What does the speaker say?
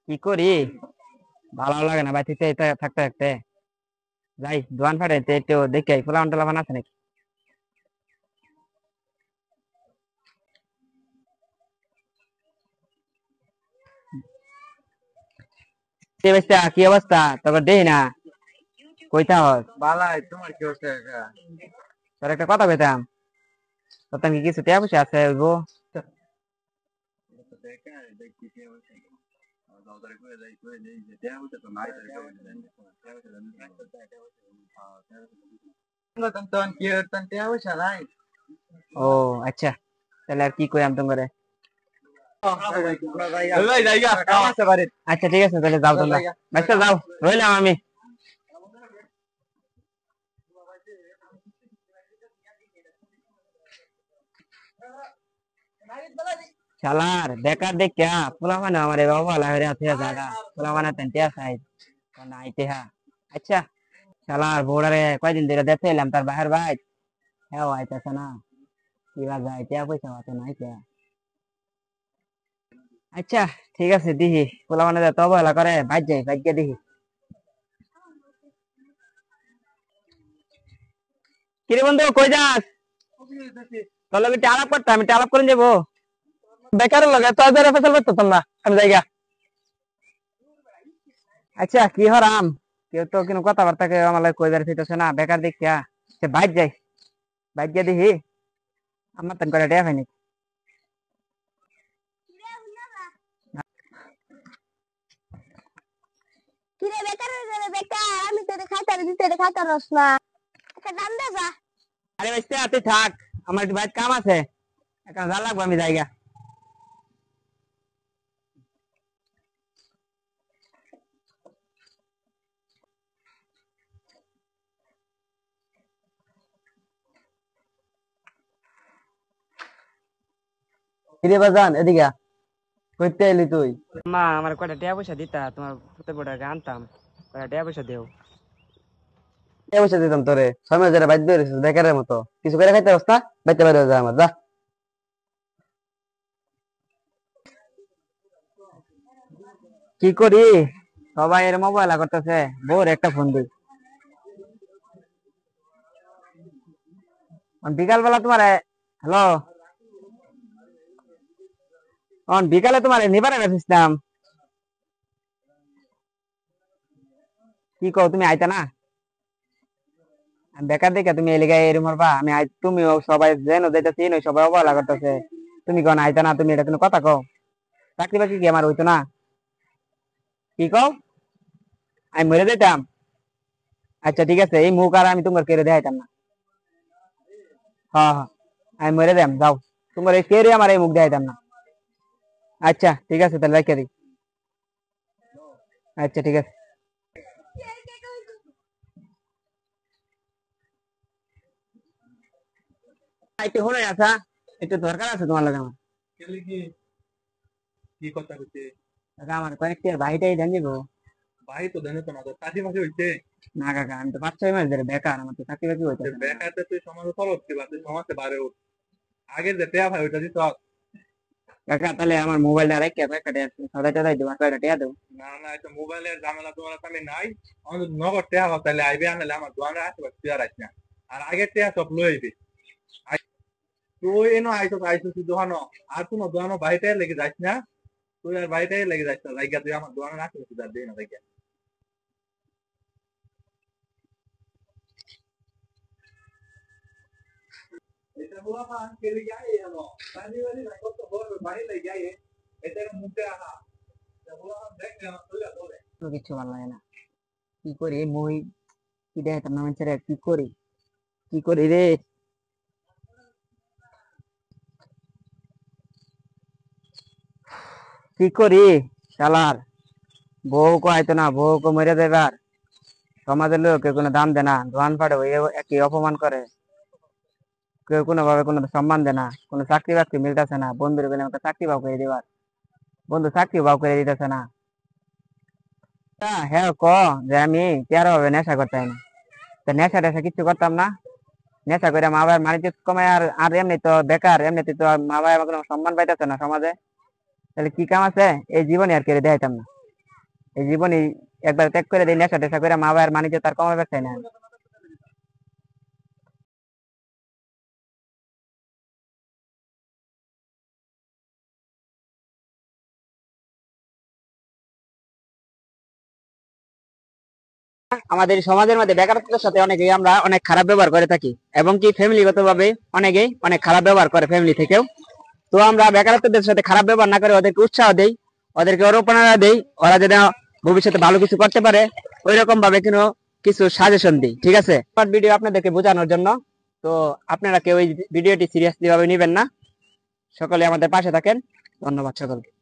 কি করি, ভালো লাগে না বাড়িতে থাকতে থাকতে। যাই দোকান ফাটাইতে একটু দেখে পোলাপান টোলাপান আছে নাকি। কি অবস্থা তোর দেই না, কইতা হস বালাই তোমার কি হচ্ছে? তোর একটা কথা কইতাম, তোর কি কিছু টিয়া পয়সা আছে হইবো? ও আচ্ছা, তাহলে আর কি কইরাম তোমারে। আচ্ছা ঠিক আছে, তাহলে যাও তোমরা, বাচ্চা যাও, রইলাম আমি। শালার বেকার দেখিয়া পোলা মানে আমার অবহেলা হয়ে আছে জায়গা, পোলা মানে তেন্টিয়া সাইজ নাইতে হা। আচ্ছা, শালার বোর্ডারে কয়দিন ধরে দেখতে এলাম তার বাহির ভাই, হ্যাঁ আইতেছে না, কিবা যায় টিয়া পয়সা আছে নাই কে। আচ্ছা ঠিক আছে, দিহি পোলা মানে তো অবহেলা করে বাইর যাই, বাইর গিয়ে দিহি। কিরে বন্ধু কই যাস? তোর লগে একটু আলাপ করতাম, একটু আলাপ করে যাবো। বেকার লাগে তো আজ ফেসাল করতাম না আমি জায়গা। আচ্ছা কি হরাম, কেউ তো কোনো কথাবার্তা কেউ আমার লাগে কই বেড়াইতেছে না, বেকার দেখিয়া সে বাইর যাই, বাইর গিয়ে দিহি আমার তেন করে টিয়া পাইনি। কিরে বেকার হয়ে গেলে বেকার, আমি তোরে খাইতে দিতে খাইতে রস না, একটা দাম দে যা। আরে বাচ্চা তুই থাক, আমার একটু বাইর কাম আছে, এখন যা লাগবো আমি জায়গা। কিরে বাজান এদিকে কইতে এলি তুই? মা আমার কয়টা টিয়া পয়সা দিতা, তোমার হতে বড় আনতাম, কয়টা টিয়া পয়সা দেও। কে বসে দিতাম তোরে, সময় যারা বাইর বেরিয়েছিস বেকারের মতো, কিছু করে খাইতে পারস না, বাইতে বাইরে যা আমার যা। কি করি, সবাই এর মোবাইল করতেছে, বোর একটা ফোন দিই। বিকাল বেলা তোমার, হ্যালো, বিকালে তোমার নিবারে গেছিলাম, কি কও তুমি আইতা না? আমি বেকার দেখে তুমি এলাকায় এরম হবা, আমি তুমিও সবাই যেন যাইতেছি সবাই অবহেলা করতেছে, তুমি কোন আইতা না, তুমি এটা কোনো কথা কও? চাকরি বাকরি কি আমার হইতো না? কি কও, আমি মরে যেতাম? আচ্ছা ঠিক আছে, এই মুখ আর আমি তোমার কেড়ে দেখাইতাম না। হ্যাঁ হ্যাঁ, আমি মরে যাম, যাও, তোমার এই কেড়ে আমার এই মুখ দেখাইতাম না। আচ্ছা ঠিক আছে, তাহলে রেখে দিই। আচ্ছা ঠিক আছে। একটু হলে আসা, একটু দরকার আছে তোমার লাগে আমার। কি কথা হচ্ছে? কাকা আমার কয়েকটি ভাইটাই জানি গো। ভাই তো জানে তো না, তো চাকরি মাসে হইছে না কাকা, আমি তো 5-6 মাস ধরে বেকার, আমার তো চাকরি বাকরি হইতেছে না। বেকারতে তুই সমাজে খরচ দিবা, তুই সমাজে বাড়ে উঠ। আগে যে টেয়া ভাই ওইটা দিত কাকা তাহলে আমার মোবাইলটা রেখে প্যাকেটে সদাই টদাই দেবো, কয়টা টিয়া দেবো। না না, এটা মোবাইলের ঝামেলা তোমার আমি নাই। আমার যদি নগদ টেয়া হয় তাহলে আইবে, আনলে আমার দোকানের আশেপাশে তুই আর আইস না। আর আগের টেয়া সব লই আইবি। তুই এনো আইসো দোকানো, আর কোনো দোকানো বাড়িতে লেগে যাইস না, তুই আর বাড়িতে লেগে যাইস না, লাগিয়া তুই আমার দোকানের আশেপাশে যা দিই না লাগিয়া। এটা বলা পা কেলি যায় এনো বাড়ি বাড়ি না কত বড় বাড়ি লাগে যায়, এটা মুখে আহা এটা বলা দেখ না তুই বলে তো কিছু ভালো লাগে না, কি করি মই, কি দেখাইতাম না মানুষের, কি করি, কি করি রে, কি করি, শালার বউ কো আইতো না, বউ কো মেরে দেবার, সমাজের লোক কেউ কোনো দাম দেয় না, দোয়ান ফাটে একই অপমান করে, কেউ কোনো ভাবে কোনো সম্মান দেয় না, কোনো চাকরি বাকরি মিলতেছে না, বন্ধুর বলে আমাকে চাকরি বাউ করে দিবার, বন্ধু চাকরি বাউ করে দিতেছে না। হ্যাঁ ক, যে আমি তেরো ভাবে নেশা করতাম না, তা নেশা টেশা কিচ্ছু করতাম না, নেশা করে মা বাবার মানিজ্য কমায়, আর আর এমনি তো বেকার, এমনিতে তো আর মা বাবা কোনো সম্মান পাইতেছে না সমাজে, তাহলে কি কাম আছে? এই জীবনে আর কেড়ে দেখাইতাম না, এই জীবনে একবার ত্যাগ করে দিই, নেশা টেশা করে মা বাবার মানিজ্য তার কমাবে চাই না। আমাদের সমাজের মধ্যে বেকারত্বের সাথে অনেকেই আমরা অনেক খারাপ ব্যবহার করে থাকি, এবং কি ফ্যামিলিগত ভাবে অনেকেই অনেক খারাপ ব্যবহার করে ফ্যামিলি থেকেও। তো আমরা বেকারত্বদের সাথে খারাপ ব্যবহার না করে ওদেরকে উৎসাহ দেই, ওদেরকে অনুপ্রেরণা দেই, ওরা যেন ভবিষ্যতে ভালো কিছু করতে পারে, ওই রকম ভাবে কিছু সাজেশন দিই, ঠিক আছে? আমার ভিডিও আপনাদেরকে বোঝানোর জন্য। তো আপনারা কেউ এই ভিডিওটি সিরিয়াসলি ভাবে নেবেন না, সকলে আমাদের পাশে থাকেন। ধন্যবাদ সকলকে।